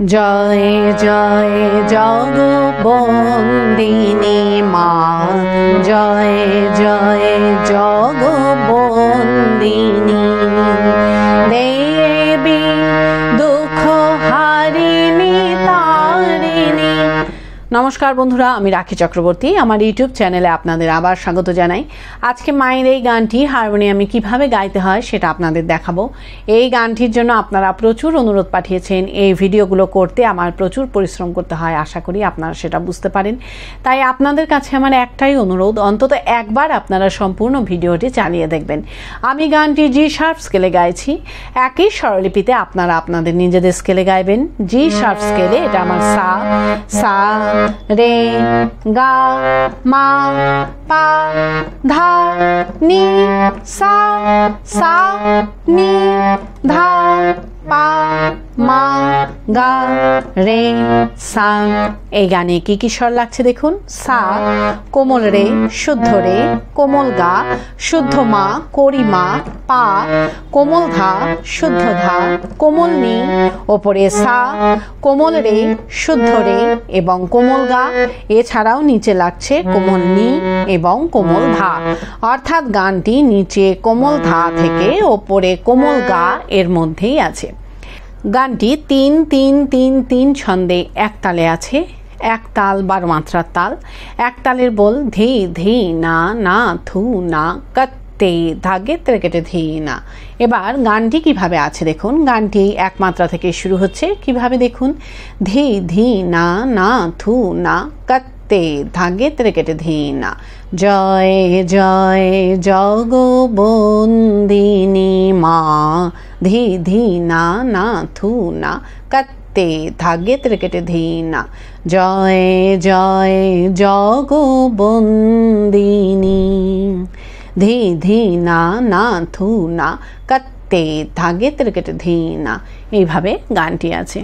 জয় জয় জগবন্দিনী মা, জয় জয় জগবন্দিনী দেবী দুঃখ হারিণী তারিণী। নমস্কার বন্ধুরা, আমি রাখি চক্রবর্তী। আমার ইউটিউব চ্যানেলে আপনাদের আবার স্বাগত জানাই। আজকে মায়ের এই গানটি হারমোনিয়ামে কিভাবে গাইতে হয় সেটা আপনাদের দেখাবো। এই গানটির জন্য আপনারা প্রচুর অনুরোধ পাঠিয়েছেন। এই ভিডিওগুলো করতে আমার প্রচুর পরিশ্রম করতে হয়, আশা করি আপনারা সেটা বুঝতে পারেন। তাই আপনাদের কাছে আমার একটাই অনুরোধ, অন্তত একবার আপনারা সম্পূর্ণ ভিডিওটি চালিয়ে দেখবেন। আমি গানটি জি শার্প স্কেলে গাইছি। একই স্বরলিপিতে আপনারা আপনাদের নিজেদের স্কেলে গাইবেন। জি শার্প স্কেলে এটা আমার সা, সা রে গা মা পা ধা নি সা, সা নি ধা পা মা গা রে সা। এই গানে কি কি স্বর লাগছে দেখুন। সা কোমল রে, শুদ্ধ রে, কোমল গা, শুদ্ধ মা, করিমা, পা কোমল ধা, শুদ্ধ ধা, কোমল নি, ওপরে সা কোমল রে, শুদ্ধ রে এবং কোমল গা। এছাড়াও নিচে লাগছে কোমল নি এবং কোমল ধা। অর্থাৎ গানটি নিচে কোমল ধা থেকে ওপরে কোমল গা এর মধ্যেই আছে। গানটি ৩-৩-৩-৩ ছন্দে এক তালে আছে। এক তাল 12 মাত্রার তাল। এক তালের বল ধি ধি না না থু না কত্তে ধাগে ত্রেকেটে ধি না। এবার গানটি কিভাবে আছে দেখুন। গানটি এক মাত্রা থেকে শুরু হচ্ছে কিভাবে দেখুন। ধি ধি না না থু না কত্তে ধাগে ত্রেকেটে ধি না। জয় জয় জগবন্দিনী মা, ধি ধি না না থু না কত্তে ধাগে ত্রেকেটে ধি না। জয় জয় জগবন্দিনী ধি ধি না না থু না কত্তে ধাগে ত্রেকেটে ধি না। এইভাবে গানটি আছে।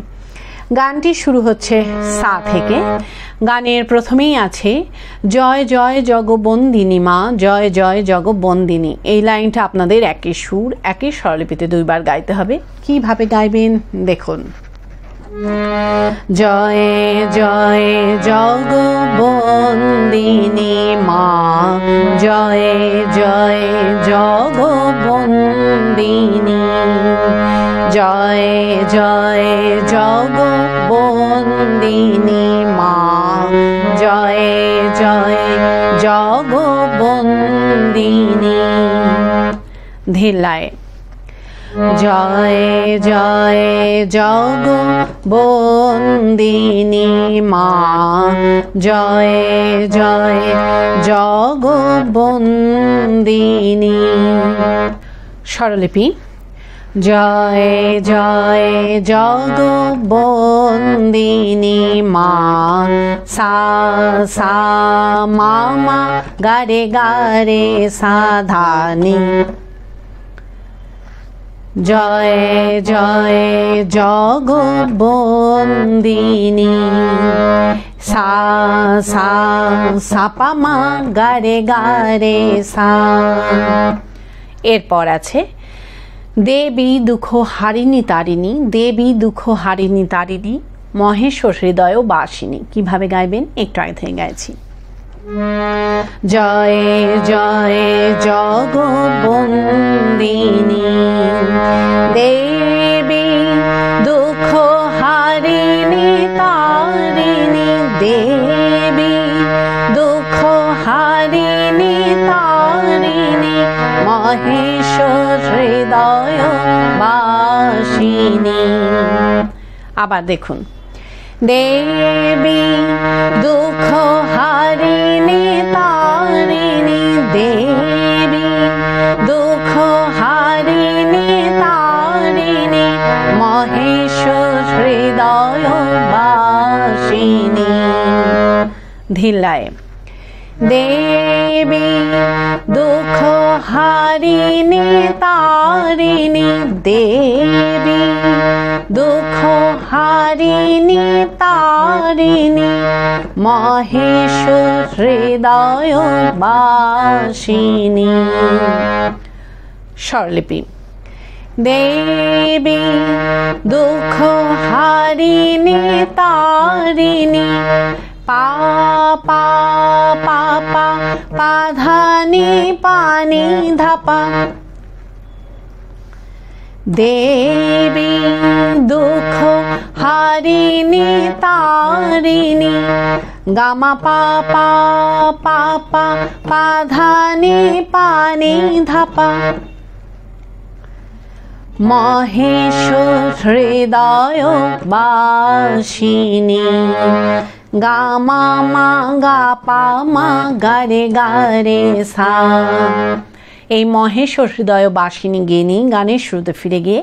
গানটি শুরু হচ্ছে সা থেকে। গানের প্রথমেই আছে জয় জয় জগবন্দিনী মা, জয় জয় জগবন্দিনী। এই লাইনটা আপনাদের একই সুর একই স্বরলিপিতে দুইবার গাইতে হবে। কিভাবে গাইবেন দেখুন। জয় জয় জগবন্দিনী মা, জয় জয় জগবন্দিনী, জয় জয় জগবন্দিনী মা, জয় জয় জগবন্দিনী। ধিলায় জয় জয় জগবন্দিনী মা, জয় জয় জগবন্দিনী। স্বরলিপি জয় জয় জগবন্দিনী মা, সা সা মা মা গারে গারে সা ধা নি। জয় জয় জগবন্দিনী সা সা সা পা মা গারে গারে সা। এরপর আছে দেবী দুঃখ হারিণী তারিণী, দেবী দুঃখ হারিণী তারিণী, মহেশ্বর হৃদয় বাসিনী। কিভাবে গাইবেন একটু আগে থেকে গাইছি। জয় জয় জগবন্দিনী দেবী দুঃখ হারিণী তারিণী, দেবী দুঃখ হারিণী তারিণী, মহেশ্বর হৃদয় বাসিনী। আবার দেখুন। দেবী দুঃখ হারিণী তারিণী, দেবী দুঃখ হারিণী তারিণী, মহেশ্বর হৃদয় বাসিনী। ধিলায় দেবী দুঃখ হারিণী তারিণী, দেবী দুঃখ হারিণী তারিণী, মহেশ্বর হৃদয় বাসিনী। স্বরলিপি দেবী দুঃখ হারিণী তারিণী পা পা পা পা পাধানি পানি ধাপা দেবী দুঃখ হারিণী তারিণী গামা পা পা পা পা পাধানি পানি ধাপা মহেশ হৃদয় বাসিনী গামা মা গা পা মা গারে গারে সা। এই মহেশ্বর হৃদয় বাসিনী গেনি গানের শুরুতে ফিরে গিয়ে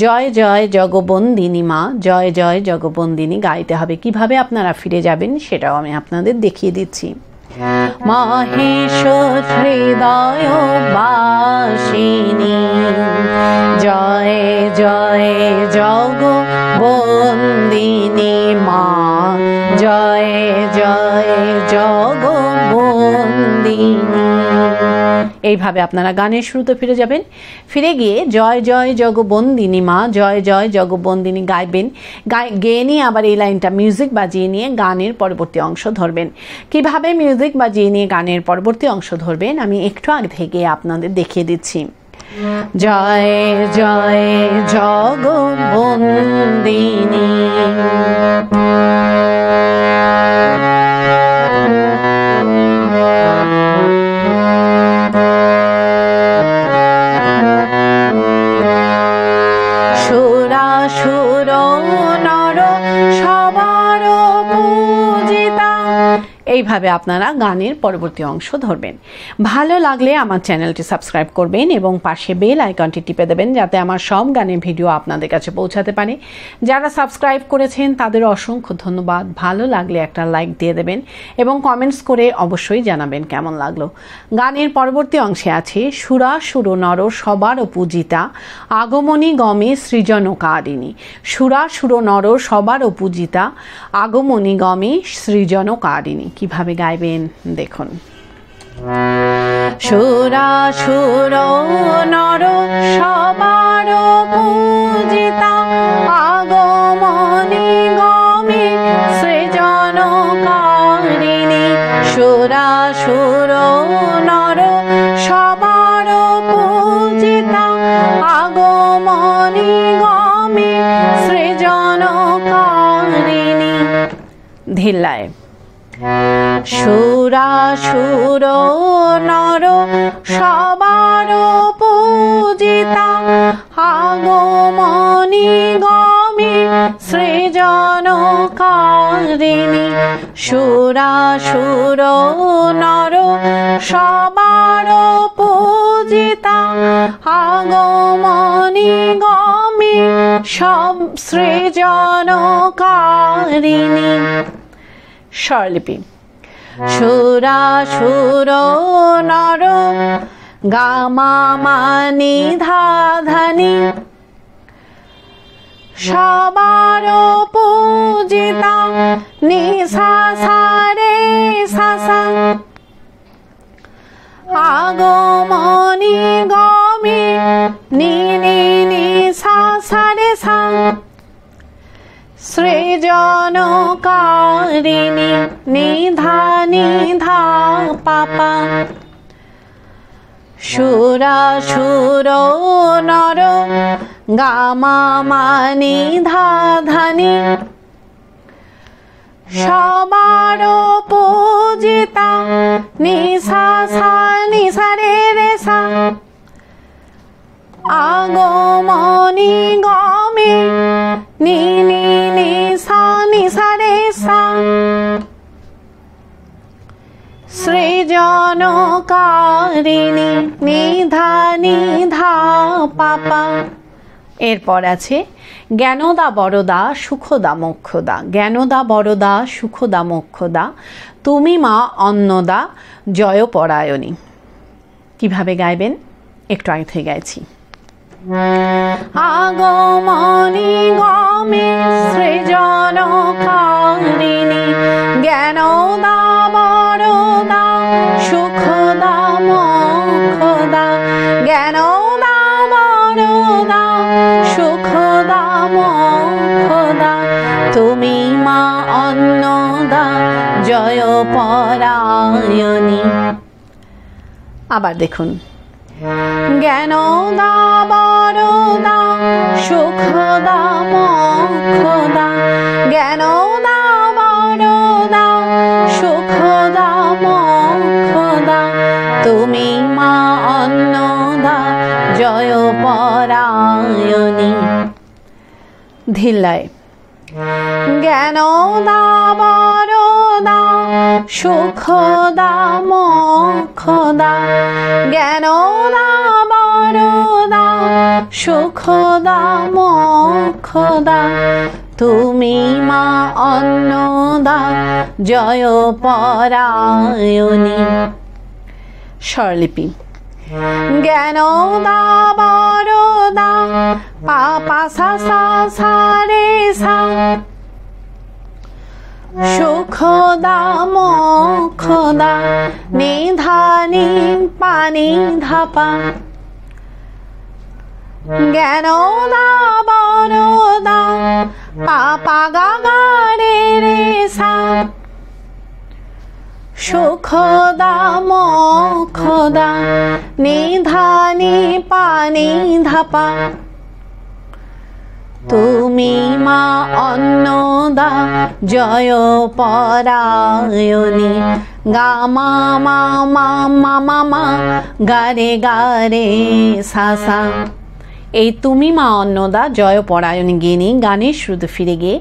জয় জয় জগবন্দিনী মা, জয় জয় জগবন্দিনী গাইতে হবে। কিভাবে আপনারা ফিরে যাবেন সেটাও আমি আপনাদের দেখিয়ে দিচ্ছি। মহেশ্বর হৃদয় বাসিনী জয় জয় জগবন্দিনী মা, জয় জয় জগবন্দিনী। এইভাবে আপনারা গানের শুরুতে ফিরে যাবেন। ফিরে গিয়ে জয় জয় জগবন্দিনী মা, জয় জয় জগবন্দিনী গাইবেন। গেয়ে নিয়ে আবার এই লাইনটা মিউজিক বাজিয়ে নিয়ে গানের পরবর্তী অংশ ধরবেন। কিভাবে মিউজিক বাজিয়ে নিয়ে গানের পরবর্তী অংশ ধরবেন আমি একটু আগে থেকে আপনাদের দেখিয়ে দিচ্ছি। জয় জয় জগবন্দিনী সুরাসুর নর সবার পূজিতা। এইভাবে আপনারা গানের পরবর্তী অংশ ধরবেন। ভালো লাগলে আমার চ্যানেলটি সাবস্ক্রাইব করবেন এবং পাশে বেল আইকনটি টিপে দেবেন যাতে আমার সব গানের ভিডিও আপনাদের কাছে পৌঁছাতে পারে। যারা সাবস্ক্রাইব করেছেন তাদের অসংখ্য ধন্যবাদ। ভালো লাগলে একটা লাইক দিয়ে দেবেন এবং কমেন্টস করে অবশ্যই জানাবেন কেমন লাগলো। গানের পরবর্তী অংশে আছে সুরাসুর নর সবার পূজিতা আগমনী গমে সৃজনকারিণী। সুরাসুর নর সবার পূজিতা আগমনী গমে সৃজনকারিণী। কিভাবে গাইবেন দেখুন। সুরাসুর নর সবার পূজিতা আগমনী গমে সৃজনকারিণী। সুরাসুর নর সবার পূজিতা আগমনী গমে সৃজনকারিণী। ধিল্লায় সুরাসুর নর সবার পূজিতা আগমনী গমে সৃজনকারিণী। সুরাসুর নর সবার পূজিতা আগমনী গমে সব সৃজনকারিণী। স্বরলিপি সুরাসুর নর গামা মানি ধাধানি সবার পূজিতা নিসা সারে সাসা আগমনী গমে নি নি নি সা সারে সা সৃজনকারিণী নিধা নিধা পাপা। সুরাসুর নর গামা মানি ধাধানি সবার পূজিতা নিসা সা নিসা রে রে সা আগমনী গমে নি নি নি সা নি সা রে সা সৃজনকারিণী নিধা নিধা পাপা। এরপর আছে জ্ঞানদা বরদা সুখদা মোক্ষদা। জ্ঞানদা বরদা সুখদা মোক্ষদা তুমি মা অন্নদা জয়পরায়ণী। কিভাবে গাইবেন একটু আগে থেকে গাইছি। আগমনী গমে সৃজনকারিণী জ্ঞানদা বরদা সুখদা মোক্ষদা। জ্ঞানদা বরদা তুমি মা অন্নদা জয় পরায়ণী। আবার দেখুন, জ্ঞানদা বরদা সুখদা মোক্ষদা, জ্ঞানদা বরদা সুখদা মোক্ষদা, তুমি মা অন্নদা জয় পরায়ণী। ধিল্লায়, জ্ঞানদা বরদা সুখদা মোক্ষদা, জ্ঞানদা বরদা সুখদা মোক্ষদা, তুমি মা অন্নদা জয় পরায়ণী। স্বরলিপি, জ্ঞানদা বরদা পাপা সা সা সা রে সা, সুখদা মোক্ষদা নিধানি পানি ধাপা, জ্ঞানদা বরদা পাপা গা গা রে রে সা, সুখদা মোক্ষদা নিধানি পানি ধাপা, তুমি মা অন্নদা জয় পরায়ণী। গা মা মা মা মা মা মা গা রে সা সা। এই তুমি মা অন্নদা জয় পরায়ণী গিনি গানের শুরুতে ফিরে গিয়ে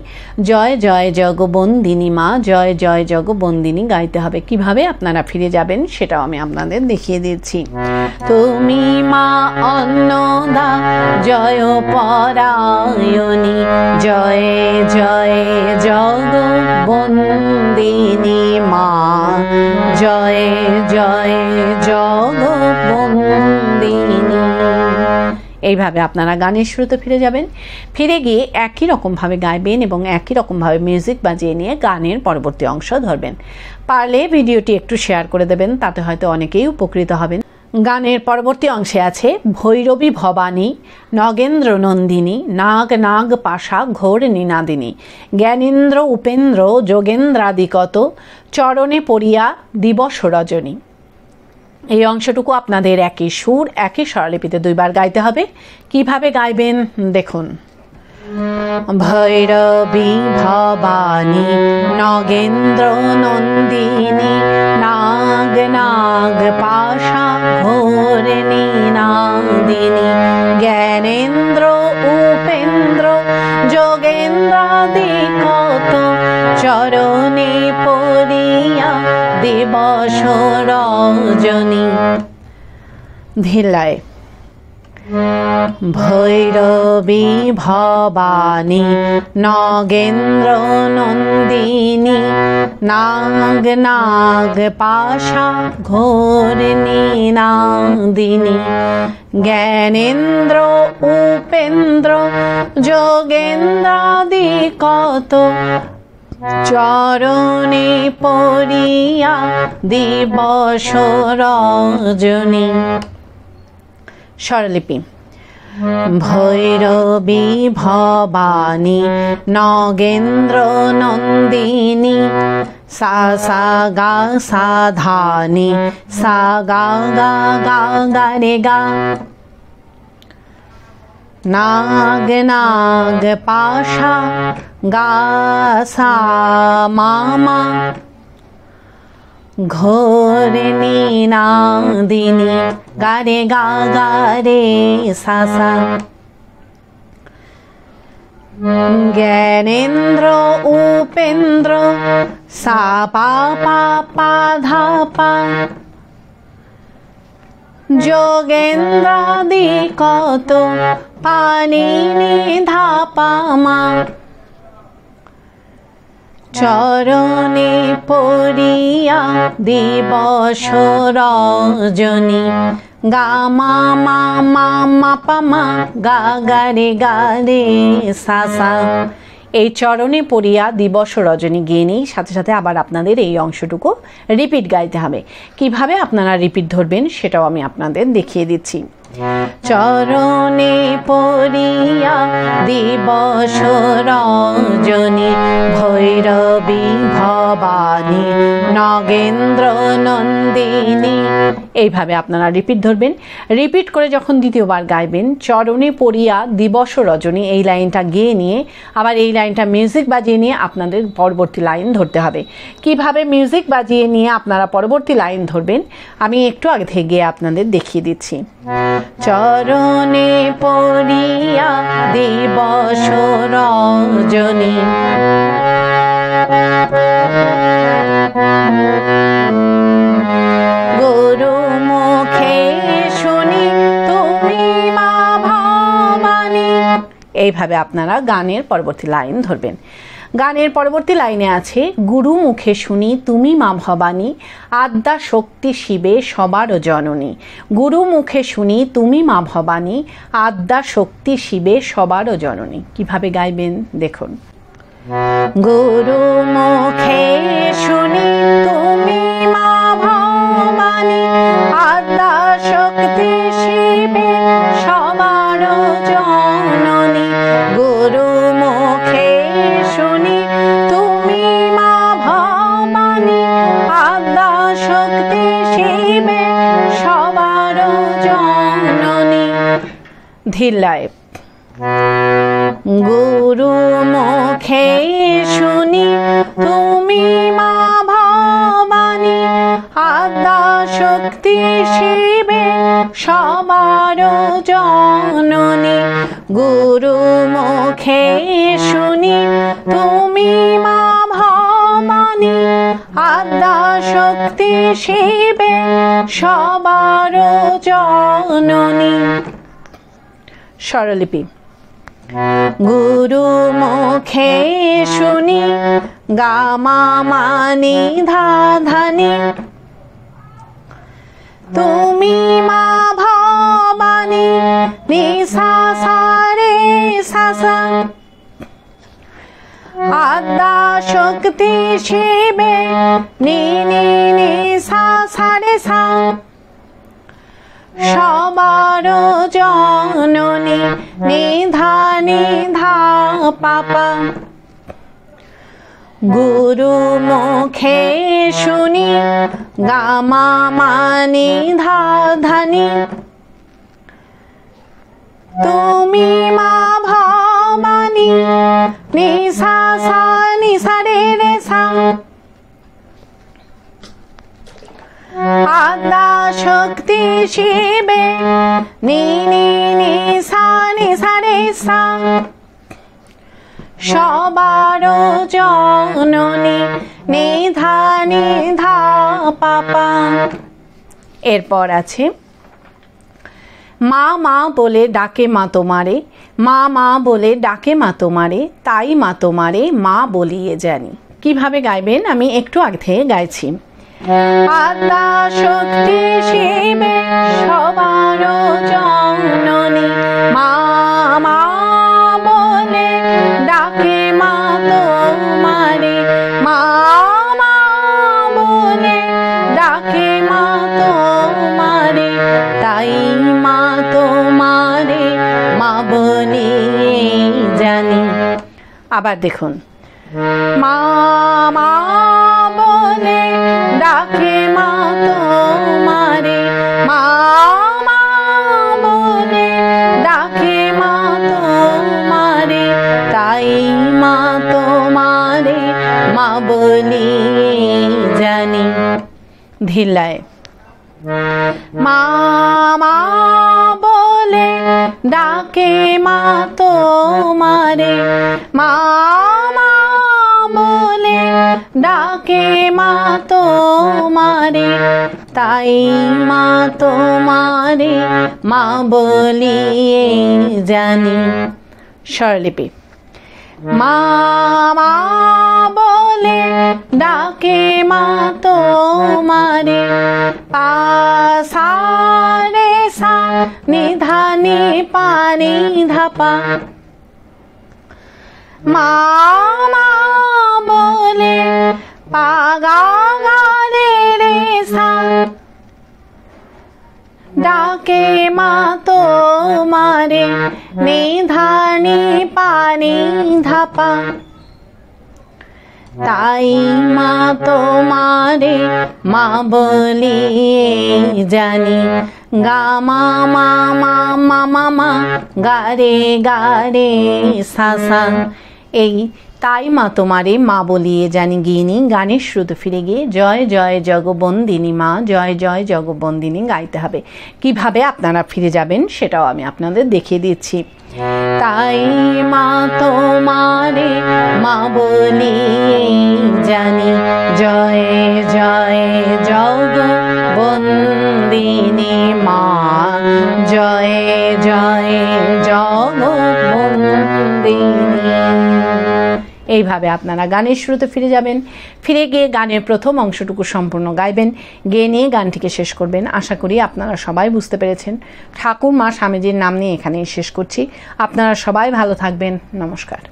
জয় জয় জগবন্দিনী মা, জয় জয় জগবন্দিনী গাইতে হবে। কিভাবে আপনারা ফিরে যাবেন সেটাও আমি আপনাদের দেখিয়ে দিচ্ছি। তুমি মা অন্নদা জয় পরায়ণী, জয় জয় জগবন্দিনী মা, জয় জয় জগবন্দিনী। এইভাবে আপনারা গানের শুরুতে ফিরে যাবেন, ফিরে গিয়ে একই রকমভাবে গাইবেন এবং একই রকমভাবে মিউজিক বাজিয়ে নিয়ে গানের পরবর্তী অংশ ধরবেন। পারলে ভিডিওটি একটু শেয়ার করে দেবেন, তাতে হয়তো অনেকেই উপকৃত হবেন। গানের পরবর্তী অংশে আছে ভৈরবী ভবানী নগেন্দ্র নন্দিনী, নাগ নাগ পাশা ঘোর নিনাদিনী, জ্ঞানেন্দ্র উপেন্দ্র যোগেন্দ্রাদিকত, চরণে পড়িয়া দিবস রজনী। এই অংশটুকু আপনাদের একই সুর একই স্বরলিপিতে দুইবার গাইতে হবে। কিভাবে গাইবেন দেখুন। ভৈরবী ভবানী নগেন্দ্র নন্দিনী, নাগ নাগ পাশা ঘোর নিনাদিনী, জ্ঞানেন্দ্র উপেন্দ্র যোগেন্দ্রাদিকত, চরণে পড়িয়া দিবস রজনী। ধিল্লায়, ভৈরবী ভবানী নগেন্দ্র নন্দিনী, নাগ নাগ পাশা ঘোর নিনাদিনী, জ্ঞানেন্দ্র উপেন্দ্র যোগেন্দ্রাদিকত, চরণে পড়িয়া দিবস রজনী। স্বরলিপি, ভৈরবী ভবানী নগেন্দ্র নন্দিনী, সা সা গা সা ধানি, সা গা গা গা গা রে গা, নাগ নাগ পাশা গা সা মা মা, ঘোর নিনাদিনী গা রে সা সা, জ্ঞানেন্দ্র উপেন্দ্র সা পা পা পা ধা পা, যোগেন্দ্রাদিকত পানি নিধা পা মা, চরণে পড়িয়া দিবস রজনী, গা মা মা মা মা পা মা গা গা রে সা সা। এই চরণে পড়িয়া দিবস রজনী গিয়ে নেই, সাথে সাথে আবার আপনাদের এই অংশটুকু রিপিট গাইতে হবে। কিভাবে আপনারা রিপিট ধরবেন সেটাও আমি আপনাদের দেখিয়ে দিচ্ছি। চরণে পড়িয়া দিবস রজনী ভৈরবী ভবানী নগেন্দ্র নন্দিনী। এইভাবে আপনারা রিপিট ধরবেন। রিপিট করে যখন দ্বিতীয়বার গাইবেন, চরণে পড়িয়া দিবস রজনী এই লাইনটা গেয়ে নিয়ে আবার এই লাইনটা মিউজিক বাজিয়ে নিয়ে আপনাদের পরবর্তী লাইন ধরতে হবে। কিভাবে মিউজিক বাজিয়ে নিয়ে আপনারা পরবর্তী লাইন ধরবেন আমি একটু আগে থেকে গিয়ে আপনাদের দেখিয়ে দিচ্ছি। চরণে পড়িয়া দিবস রজনী গুরু মুখে শুনি তুমি মা ভবানী। এইভাবে আপনারা গানের পরবর্তী লাইন ধরবেন। গানের পরবর্তী লাইনে আছে গুরু মুখে শুনি তুমি মা ভবানী আদ্যা শক্তি শিবে সবার জননী। গুরু মুখে শুনি তুমি মা ভবানী আদ্যা শক্তি শিবে সবার জননী। কিভাবে গাইবেন দেখুন। গুরু মুখে শুনি তুমি মা ভবানী আদ্যা শক্তি শিবে সবার জননী। গুরু মুখে শুনি তুমি মা ভবানী আদ্যা শক্তি শিবে সবার জননী। ধীরলায় গুরু মুখে শুনি তুমি মা ভবানী আদ্যা শক্তি শিবে সবার জননী। গুরু মুখে শুনি তুমি মা ভবানী আদ্যা শক্তি শিবে সবার জননী। স্বরলিপি। গুরু মুখে শুনি গা মা মানি ধা ধানি তুমি মা ভবানী নি সা সা রে সা সা আদ্যা শক্তি শিবে নি নি নি সা সা রে সা সবার জননী নিধা নিধা পাপা। গুরু মুখে শুনি গা মা মানি ধা ধানি তুমি মা ভবানী নি সা সা নি সা রে রে সা আদ্যা শক্তি শিবে নি নি নি সা রে সা সবার জননী নিধা নিধা পাপা। এরপর আছে মা মা বলে ডাকে মা তোমারে মা মা বলে ডাকে মা তোমারে তাই মা তোমারে মা বলিয়ে জানি। কিভাবে গাইবেন আমি একটু আগে থেকে গাইছি। আদ্যা শক্তি শিবে সবার জননী মা মা বলে ডাকে মা তোমারে মা মা বলে ডাকে মা তোমারে তাই মা তোমারে মা বলিয়ে জানি। আবার দেখুন। মা মা বলে ডাকে মা তোমারে মা মা বলে ডাকে মা তোমারে তাই মা তোমারে মা বলিয়ে জানি। ধিলায় মা মা বলে ডাকে মা তোমারে মা মা বলে ডাকে মা তোমারে তাই মা তোমারে মা বলিয়ে জানি। স্বরলিপি। মা মা বলে ডাকে মা তোমারে পা সা রে সা নিধা নি পা নি ধা পা মা মা বলে পা গা গা রে রে সা ডাকে মা নি ধা নি পা নি ধা পা। তাই মা তোমারে মা বলি জানি, গা মা মা মা মা মা মা, গা রে সা সা। এই তাই মা তোমারে মা বলিয়ে জানি গিনি গানের শ্রুত ফিরে গিয়ে জয় জয় জগবন্দিনী মা, জয় জয় জগবন্দিনী গাইতে হবে। কিভাবে আপনারা ফিরে যাবেন সেটাও আমি আপনাদের দেখিয়ে দিচ্ছি। তাই মা তোমারে মা বলিয়ে জানি, জয় জয় জগবন্দিনী মা, জয় জয় জগবন্দিনী। এইভাবে আপনারা গানের শুরুতে ফিরে যাবেন। ফিরে গিয়ে গানের প্রথম অংশটুকু সম্পূর্ণ গাইবেন, গেয়ে নিয়ে গানটিকে শেষ করবেন। আশা করি আপনারা সবাই বুঝতে পেরেছেন। ঠাকুর মা স্বামীজির নাম নিয়ে এখানেই শেষ করছি। আপনারা সবাই ভালো থাকবেন। নমস্কার।